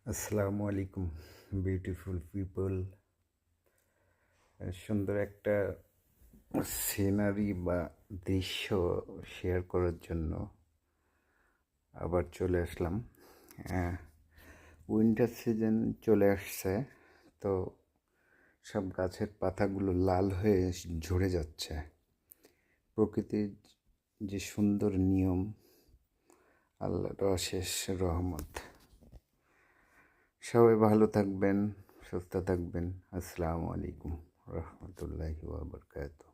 আসসালামু আলাইকুম beautiful people. সুন্দর একটা সিনারি বা দৃশ্য শেয়ার করার জন্য আবার চলে আসলাম। উইন্টার সিজন চলে আসছে, তো সব গাছের পাতাগুলো লাল হয়ে ঝরে যাচ্ছে। প্রকৃতির যে সুন্দর নিয়ম, আল্লাহর অশেষ রহমত। সবাই ভালো থাকবেন, সুস্থ থাকবেন। আসসালামু আলাইকুম রহমতুল্লাহি ওয়া বারাকাতুহু।